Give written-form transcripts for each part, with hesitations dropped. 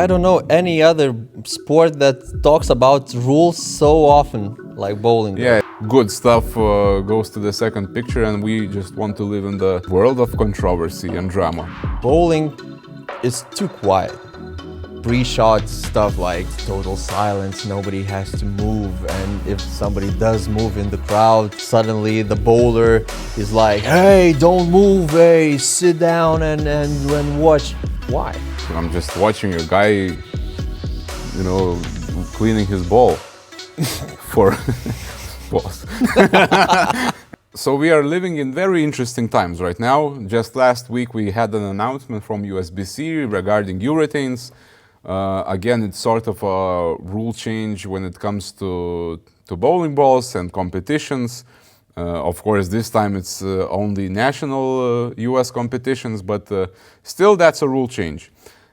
I don't know any other sport that talks about rules so often like bowling. Yeah, good stuff goes to the second picture, and we just want to live in the world of controversy and drama. Bowling is too quiet. Pre-shot stuff like total silence, nobody has to move, and if somebody does move in the crowd, suddenly the bowler is like, hey, don't move, hey, sit down and watch. Why? I'm just watching a guy, cleaning his ball for balls. So we are living in very interesting times right now. Just last week we had an announcement from USBC regarding urethanes. Again, it's sort of a rule change when it comes to bowling balls and competitions. Of course, this time it's only national US competitions, but still that's a rule change.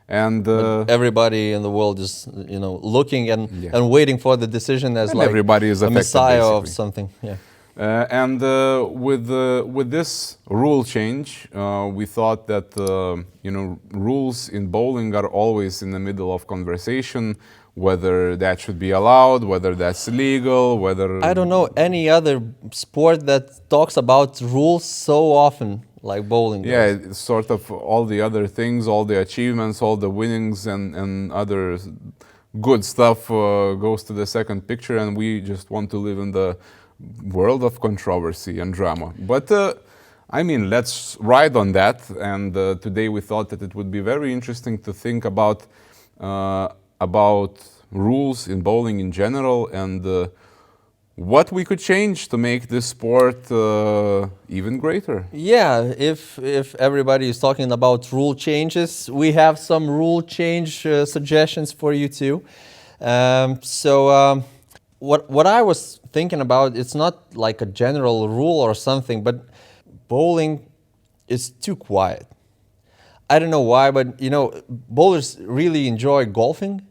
And everybody in the world is, looking and waiting for the decision as like everybody is a affected, messiah basically. of something. Yeah. And with this rule change, we thought that rules in bowling are always in the middle of conversation, whether that should be allowed, whether that's legal, whether I don't know any other sport that talks about rules so often like bowling. Yeah, does. it's sort of all the other things, all the achievements, all the winnings and other good stuff goes to the second picture, and we just want to live in the world of controversy and drama. But let's ride on that. And today we thought that it would be very interesting to think about rules in bowling in general and what we could change to make this sport even greater. Yeah, if everybody is talking about rule changes, we have some rule change suggestions for you too. What I was thinking about, it's not like a general rule or something, but bowling is too quiet. I don't know why, but bowlers really enjoy golfing,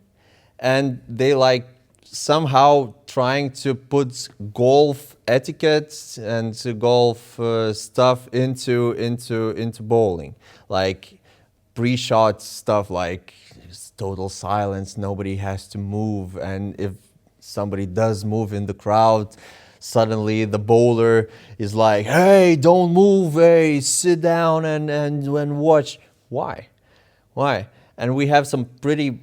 and they like somehow trying to put golf etiquette and golf stuff into bowling, like pre-shot stuff like total silence, nobody has to move, and if somebody does move in the crowd, suddenly the bowler is like, hey, don't move, hey, sit down and watch. Why? And we have some pretty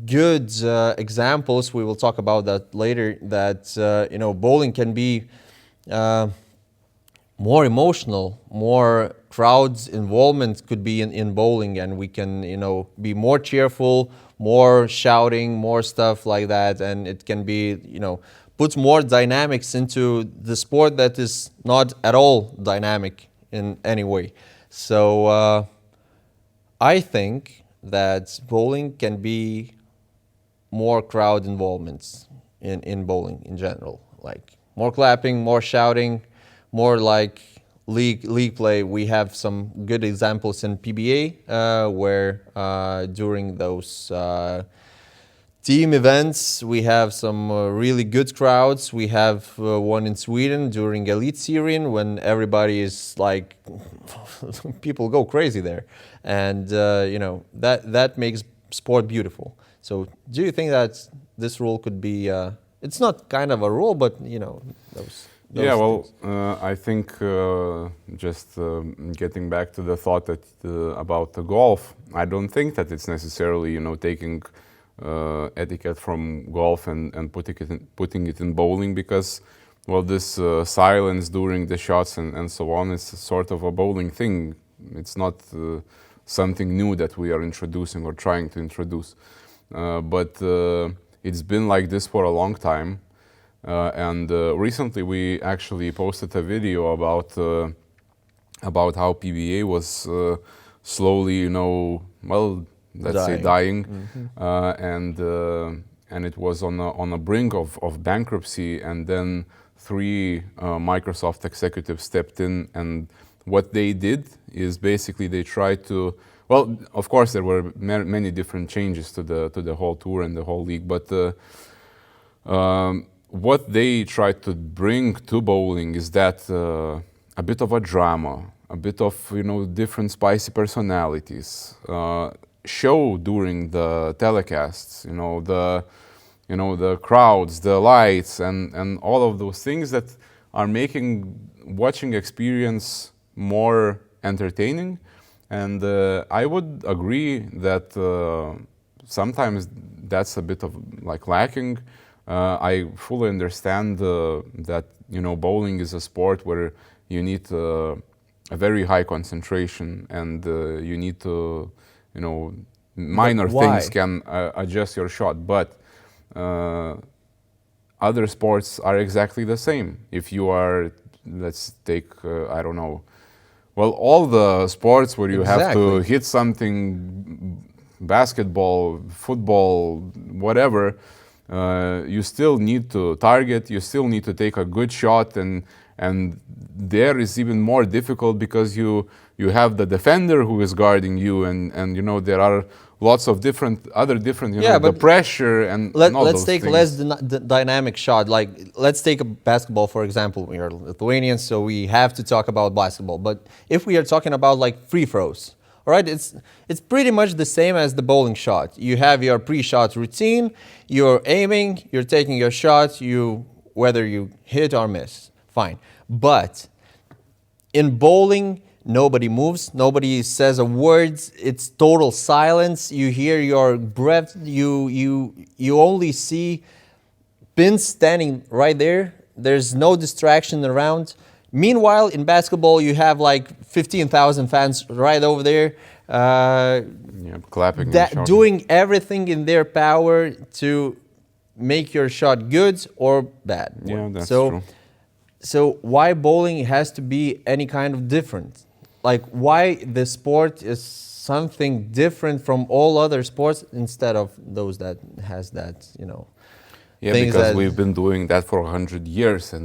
good examples. We will talk about that later, that bowling can be more emotional, more crowds involvement could be in bowling, and we can be more cheerful, more shouting, more stuff like that, and it can be puts more dynamics into the sport that is not at all dynamic in any way. So I think that bowling can be more crowd involvements in bowling in general, like more clapping, more shouting, more like league play. We have some good examples in PBA where during those team events we have some really good crowds. We have one in Sweden during Elitserien when everybody is like people go crazy there, and that makes sport beautiful. So do you think that this rule could be it's not kind of a rule, but those yeah, well, things. I think just getting back to the thought that about the golf, I don't think that it's necessarily taking etiquette from golf and putting it in bowling, because well, this silence during the shots and so on is sort of a bowling thing. It's not something new that we are introducing or trying to introduce, but it's been like this for a long time. And recently we actually posted a video about how PBA was slowly, let's say dying, and it was on a brink of bankruptcy. And then 3 Microsoft executives stepped in, and what they did is basically they tried to. Well, of course there were many different changes to the whole tour and the whole league, but what they tried to bring to bowling is that a bit of a drama, a bit of different spicy personalities, show during the telecasts, the crowds, the lights, and all of those things that are making watching experience more entertaining. And I would agree that sometimes that's a bit of like lacking. I fully understand that bowling is a sport where you need a very high concentration, and you need to, minor But why? things can adjust your shot. But other sports are exactly the same. If you are, let's take, I don't know, well, all the sports where you have to Exactly. hit something, basketball, football, whatever, you still need to target, you still need to take a good shot, and there is even more difficult because you have the defender who is guarding you, and there are lots of different Yeah, the but pressure and all let's those take less things. dynamic shot. Like, let's take a basketball, for example. We are Lithuanians, so we have to talk about basketball. But if we are talking about like free throws, all right, it's pretty much the same as the bowling shot. You have your pre-shot routine, you're aiming, you're taking your shot, whether you hit or miss, fine. But in bowling, nobody moves, nobody says a word. It's total silence. You hear your breath. You only see pins standing right there. There's no distraction around. Meanwhile, in basketball, you have like 15,000 fans right over there, Yeah, clapping and that shouting. doing everything in their power to make your shot good or bad. Yeah, that's so true. so why bowling has to be any kind of different? Like, why the sport is something different from all other sports instead of those that has that, Yeah, things because that we've been doing that for 100 years, and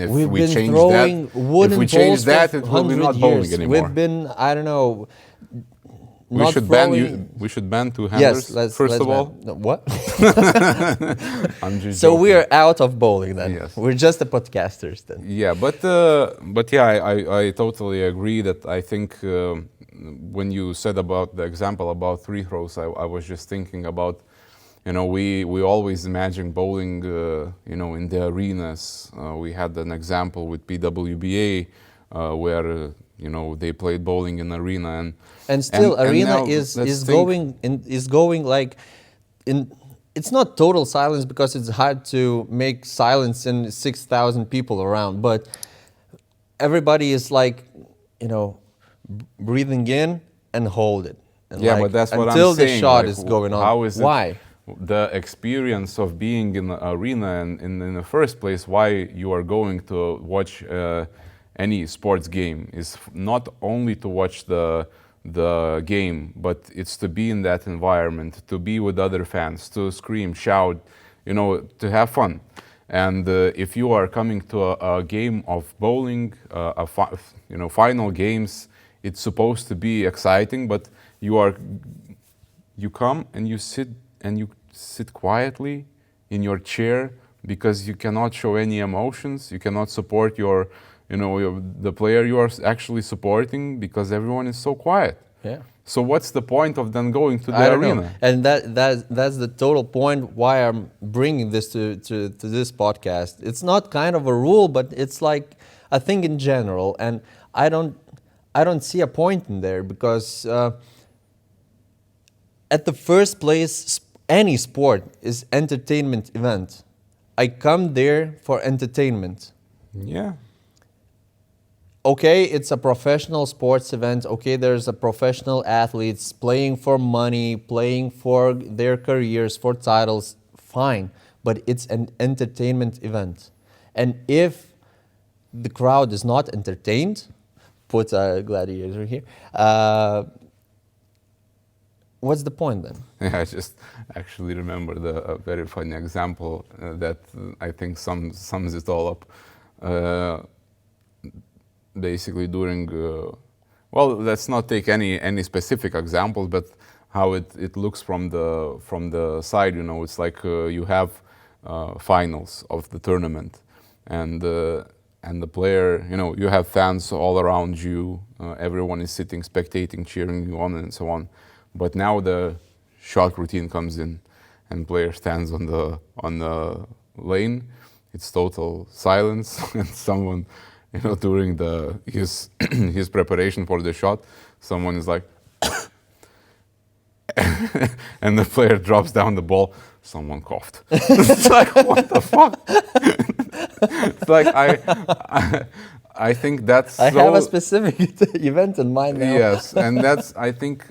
if we've we been change throwing that, wooden if we change balls that, for it will be 100 not bowling years. anymore. We've been, I don't know, We not should throwing. we should ban two-handers Yes, let's first let's of all. ban. No, what? I'm just So we joking. are out of bowling then. Yes. We're just the podcasters then. Yeah, but yeah, I totally agree that I think when you said about the example about free throws, I was just thinking about, we always imagine bowling, in the arenas. We had an example with PWBA where they played bowling in arena, And still, arena now is let's is think. going like in. It's not total silence because it's hard to make silence in 6,000 people around, but everybody is like, breathing in and hold it, and Yeah, like but that's what I'm until the saying. shot Like, is going on. how is it Why? the experience of being in the arena and in the first place? Why you are going to watch any sports game is not only to watch the game, but it's to be in that environment, to be with other fans, to scream, shout, to have fun. And if you are coming to a game of bowling, final games, it's supposed to be exciting, but you come and you sit quietly in your chair because you cannot show any emotions. You cannot support the player you are actually supporting because everyone is so quiet. Yeah. So what's the point of then going to the I don't arena? know, and that's the total point why I'm bringing this to this podcast. It's not kind of a rule, but it's like a thing in general, and I don't see a point in there because at the first place, any sport is entertainment event. I come there for entertainment. Yeah. Okay, it's a professional sports event. Okay, there's a professional athletes playing for money, playing for their careers, for titles. Fine, but it's an entertainment event. And if the crowd is not entertained, put a gladiator here. What's the point then? Yeah, I just actually remembered a very funny example that I think sums it all up. Basically, during well, let's not take any specific examples, but how it looks from the side. It's like you have finals of the tournament, and the player, you have fans all around you. Everyone is sitting, spectating, cheering you on, and so on. But now the shot routine comes in, and player stands on the lane. It's total silence, and someone, during his his preparation for the shot, someone is like, and the player drops down the ball. Someone coughed. It's like, what the fuck? It's like I think that's. I have a specific event in mind now. Yes, and that's, I think,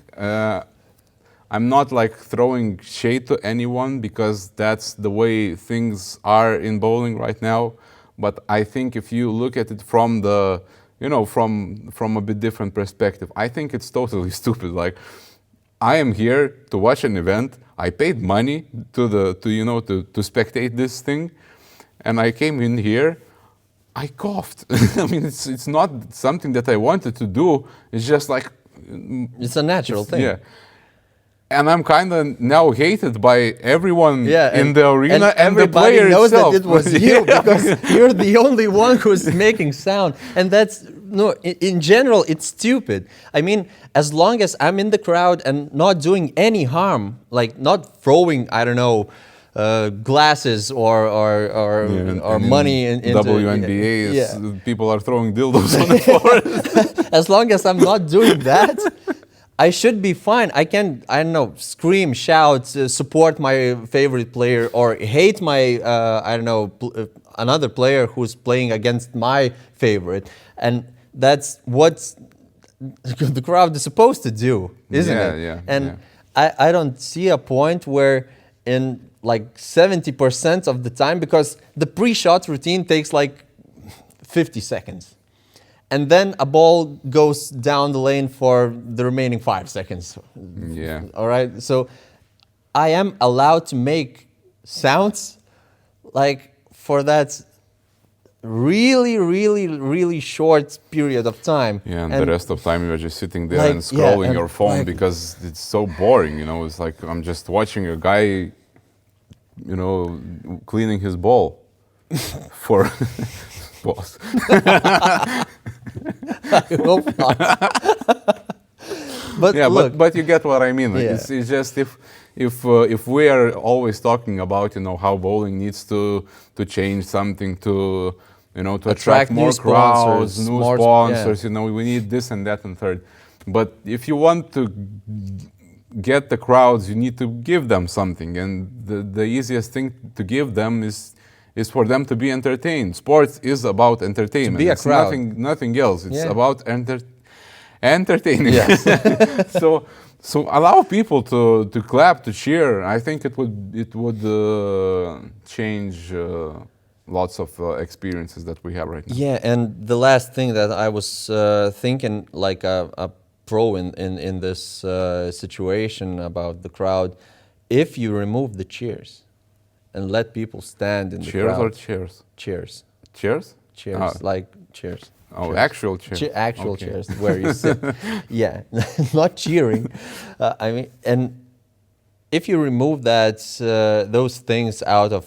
I'm not like throwing shade to anyone because that's the way things are in bowling right now. But I think if you look at it from the, from a bit different perspective, I think it's totally stupid. Like, I am here to watch an event. I paid money to spectate this thing, and I came in here. I coughed. I mean, it's not something that I wanted to do. It's just like it's a natural thing. Yeah. And I'm kind of now hated by everyone in the arena and the everybody player knows itself. that it was you because you're the only one who's making sound, and that's in general it's stupid. I mean, as long as I'm in the crowd and not doing any harm, like not throwing, I don't know, glasses or money into WNBA, people are throwing dildos on the floor. As long as I'm not doing that, I should be fine. I can, I don't know, scream, shout, support my favorite player, or hate my, I don't know, another player who's playing against my favorite. And that's what the crowd is supposed to do, isn't it? Yeah, and I don't see a point where in like 70% of the time, because the pre-shot routine takes like 50 seconds. And then a ball goes down the lane for the remaining 5 seconds. Yeah. All right. So I am allowed to make sounds like for that really, really, really short period of time. Yeah, and the rest of the time you're just sitting there like, and scrolling and your phone like, because it's so boring, It's like I'm just watching a guy, cleaning his ball for balls. I hope not. But yeah, look, but you get what I mean. Like, Yeah. it's just if we are always talking about how bowling needs to change something to to attract more new crowds, sponsors, new more sponsors, we need this and that and third. But if you want to get the crowds, you need to give them something, and the easiest thing to give them is for them to be entertained. Sports is about entertainment. To be a it's crowd. nothing else. It's Yeah. about entertaining. Yes. So allow people to clap, to cheer. I think it would change lots of experiences that we have right now. Yeah, and the last thing that I was thinking, like a pro in this situation about the crowd, if you remove the cheers and let people stand in the Cheers crowd. or cheers? Cheers. Cheers? Cheers, Ah. like cheers. Oh, Cheers. actual cheers. Actual Okay. cheers, where you sit. Yeah, not cheering. I mean, and if you remove that, those things out of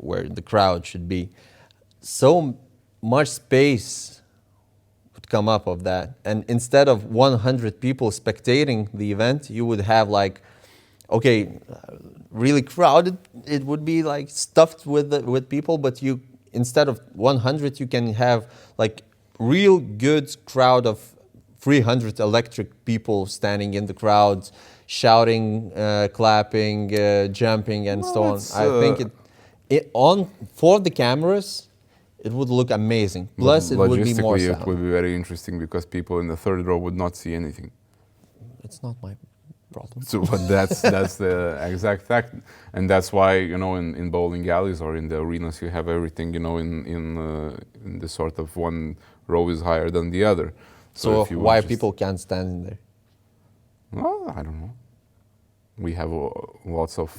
where the crowd should be, so much space would come up of that. And instead of 100 people spectating the event, you would have like, okay, really crowded. It would be like stuffed with people, but you, instead of 100, you can have like real good crowd of 300 electric people standing in the crowd, shouting, clapping, jumping, and so on. I think for the cameras, it would look amazing. Plus, it would be more Logistically, sound. it would be very interesting because people in the third row would not see anything. It's not my problem. So, but that's the exact fact, and that's why in bowling alleys or in the arenas you have everything in the sort of one row is higher than the other. So if you why just- people can't stand in there? Well, I don't know. We have lots of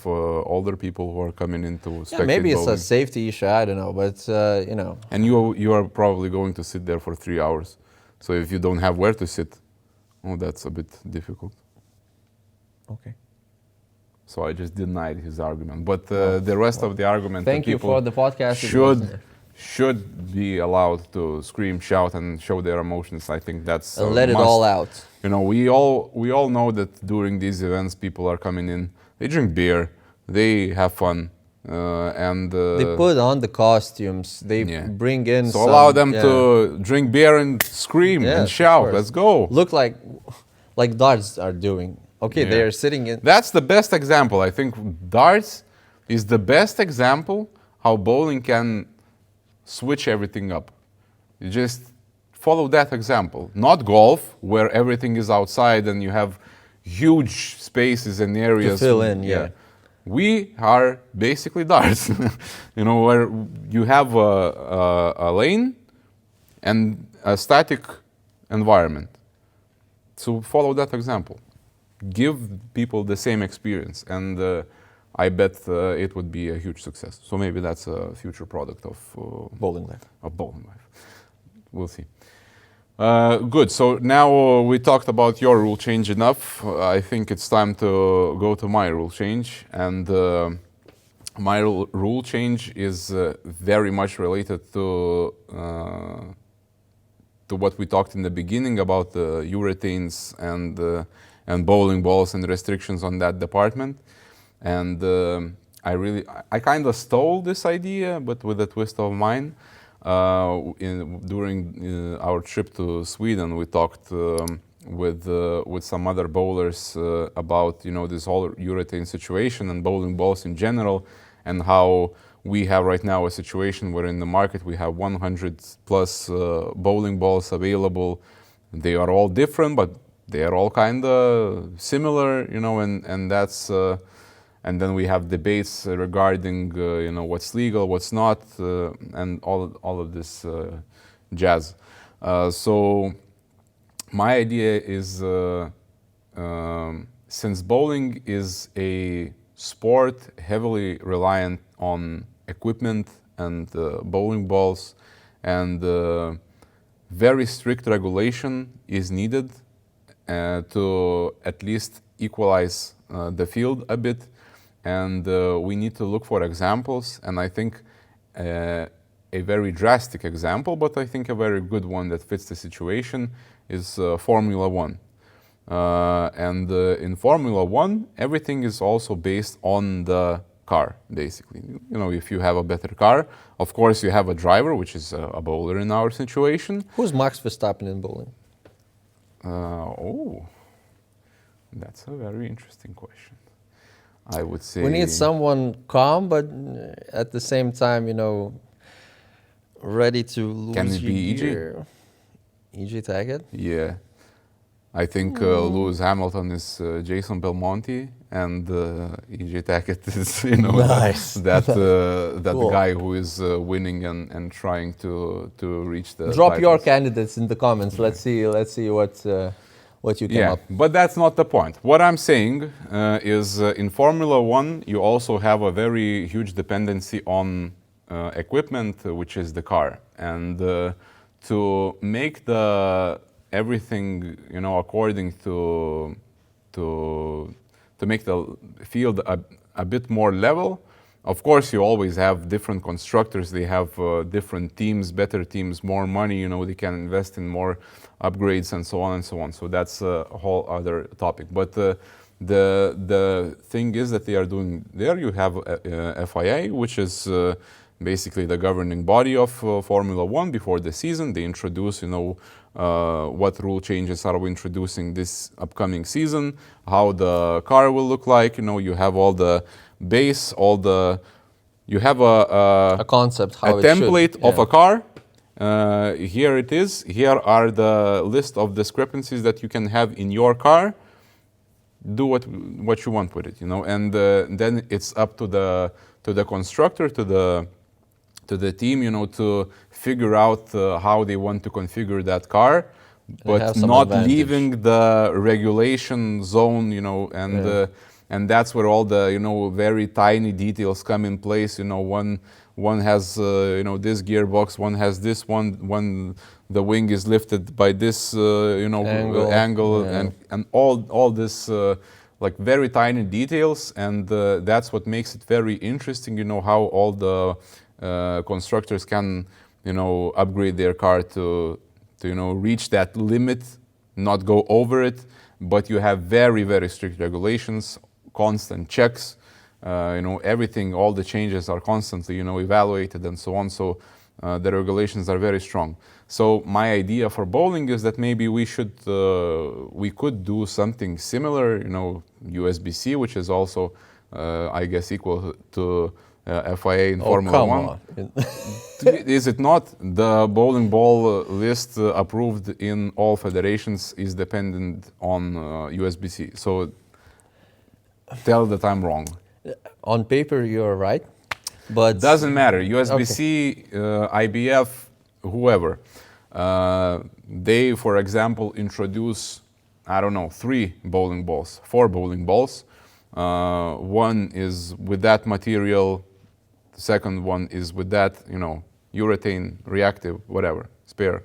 older people who are coming in to spectate Yeah, maybe it's a bowling. safety issue. I don't know, but And you are probably going to sit there for 3 hours. So if you don't have where to sit, that's a bit difficult. Okay. So I just denied his argument. But the rest of the argument Thank that you people for the podcast. It should was- should be allowed to scream, shout, and show their emotions. I think that's And let it all out. You know, we all know that during these events, people are coming in. They drink beer, they have fun, and They put on the costumes. They Yeah. bring in. so allow some- them yeah. to drink beer and scream Yes, and of shout. course. Let's go. Look like darts are doing. Okay, Yeah. they are sitting in. That's the best example. I think darts is the best example how bowling can switch everything up. You just follow that example. Not golf, where everything is outside and you have huge spaces and areas fill in, yeah. We are basically darts, you know, where you have a lane and a static environment. So follow that example. Give people the same experience, and I bet it would be a huge success. So maybe that's a future product of Bowling Life. Bowling Life. We'll see. Good. So now we talked about your rule change enough. I think it's time to go to my rule change, and my rule change is very much related to what we talked in the beginning about the urethanes and bowling balls and restrictions on that department. And I kind of stole this idea, but with a twist of mine. During our trip to Sweden, we talked with some other bowlers about this whole urethane situation and bowling balls in general, and how we have right now a situation where in the market we have 100 plus bowling balls available. They are all different, but they are all kind of similar, and that's. And then we have debates regarding, what's legal, what's not, and all of this jazz. So my idea is, since bowling is a sport heavily reliant on equipment and bowling balls, and very strict regulation is needed to at least equalize the field a bit. And we need to look for examples, and I think a very drastic example, but I think a very good one that fits the situation is Formula One. And in Formula One, everything is also based on the car, basically. If you have a better car, of course you have a driver, which is a bowler in our situation. Who's Max Verstappen in bowling? That's a very interesting question. I would say we need someone calm, but at the same time, ready to lose Can it your be EJ? gear. EJ Taggart? Yeah, I think Lewis Hamilton is Jason Belmonte, and EJ Tackett is Nice. that Cool. guy who is winning and trying to reach the Drop your titles. candidates in the comments. Let's see what you come Yeah, up. but that's not the point. What I'm saying is in Formula One, you also have a very huge dependency on equipment, which is the car. And to make everything, according to make the field a bit more level, of course, you always have different constructors. They have different teams, better teams, more money. They can invest in more upgrades and so on and so on. So that's a whole other topic. But the thing is that they are doing there. You have FIA, which is basically the governing body of Formula One before the season. They introduce, what rule changes are we introducing this upcoming season, how the car will look like. You have all the base, you have a concept, how a it should, template of yeah. a car. Here it is. Here are the list of discrepancies that you can have in your car. Do what you want with it, and then it's up to the constructor, to the team, to figure out how they want to configure that car, but have some not advantage. leaving the regulation zone, and that's where all the very tiny details come in place. One has this gearbox, one has this one the wing is lifted by this angle yeah. and all this like very tiny details, and that's what makes it very interesting. How all the constructors can, upgrade their car to reach that limit, not go over it. But you have very, very strict regulations, constant checks. Everything, all the changes are constantly, evaluated and so on. So the regulations are very strong. So my idea for bowling is that maybe we could do something similar, USB-C, which is also, I guess, equal to FIA in Formula come 1. on. Is it not? The bowling ball list approved in all federations is dependent on USB-C. So tell that I'm wrong. On paper, you're right, but Doesn't matter. USB-C, IBF, whoever. They, for example, introduce, I don't know, 4 bowling balls. One is with that material. The second one is with that, urethane, reactive, whatever, spare.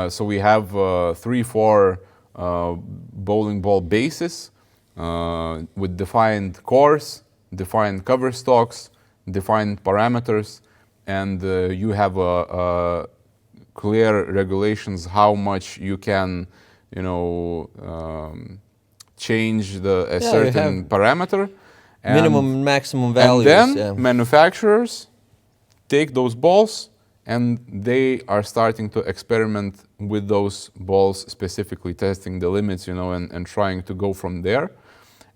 So we have 4 bowling ball bases with defined cores, defined cover stocks, defined parameters, and you have clear regulations how much you can, change a certain parameter. minimum and maximum values. And then manufacturers take those balls and they are starting to experiment with those balls, specifically testing the limits, and trying to go from there.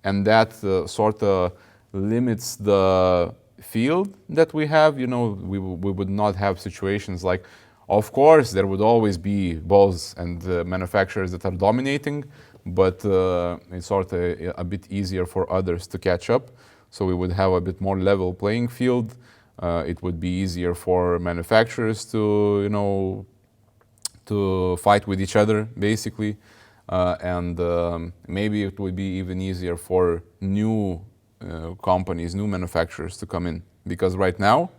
And that sort of limits the field that we have. We would not have situations like, of course, there would always be balls and manufacturers that are dominating, but it's sort of a bit easier for others to catch up. So we would have a bit more level playing field. It would be easier for manufacturers to, to fight with each other, basically. And maybe it would be even easier for new companies, new manufacturers to come in. Because right now,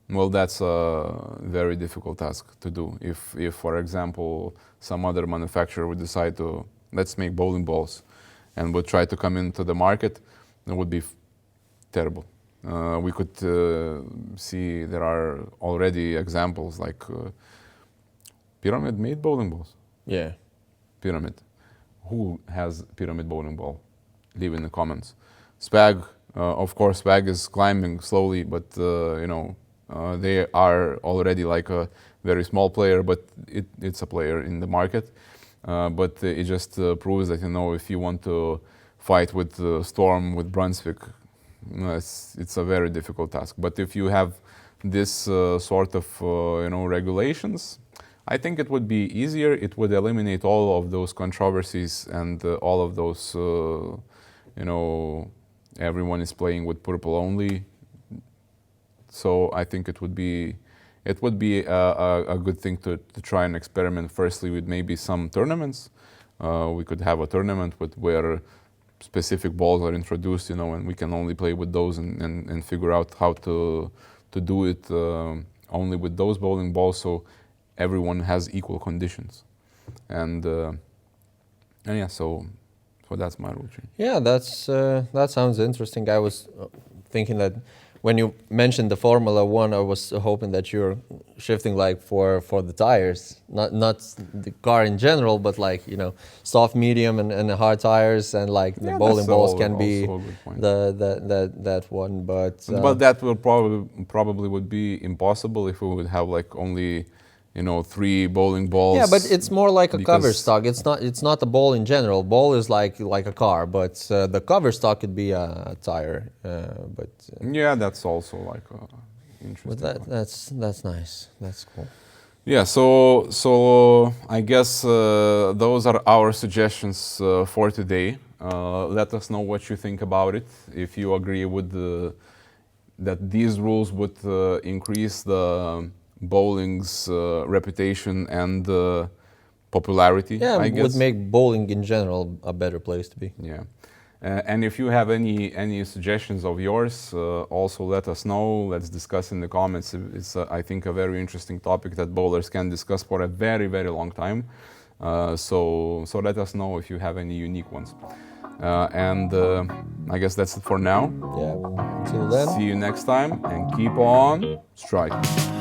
well, that's a very difficult task to do. If, for example, some other manufacturer would decide to, let's make bowling balls, and would try to come into the market, it would be terrible. We could see there are already examples like Pyramid made bowling balls. Yeah. Pyramid. Who has Pyramid bowling ball? Leave in the comments. Spag, of course, Spag is climbing slowly, but they are already like a very small player, but it's a player in the market. But it just proves that, if you want to fight with Storm, with Brunswick, it's a very difficult task. But if you have this sort of regulations, I think it would be easier. It would eliminate all of those controversies and all of those, everyone is playing with purple only. So I think it would be a good thing to try and experiment firstly with maybe some tournaments. We could have a tournament where specific balls are introduced, and we can only play with those and figure out how to do it only with those bowling balls, so everyone has equal conditions. And yeah, so that's my rule change. Yeah, that sounds interesting. I was thinking that when you mentioned the Formula One, I was hoping that you're shifting like for the tires, not the car in general, but like soft, medium, and hard tires, and like the bowling balls can be that one. But that will probably would be impossible if we would have like only 3 bowling balls. Yeah, but it's more like a cover stock. It's not a ball in general. Ball is like a car, but the cover stock could be a tire. Yeah, that's also like interesting. But that's nice. That's cool. Yeah, so I guess those are our suggestions for today. Let us know what you think about it. If you agree with that these rules would increase the bowling's reputation and popularity. Yeah, I it guess would make bowling in general a better place to be. Yeah, and if you have any suggestions of yours, also let us know. Let's discuss in the comments. It's I think a very interesting topic that bowlers can discuss for a very, very long time. So let us know if you have any unique ones. And I guess that's it for now. Yeah. Until then. See you next time and keep on striking.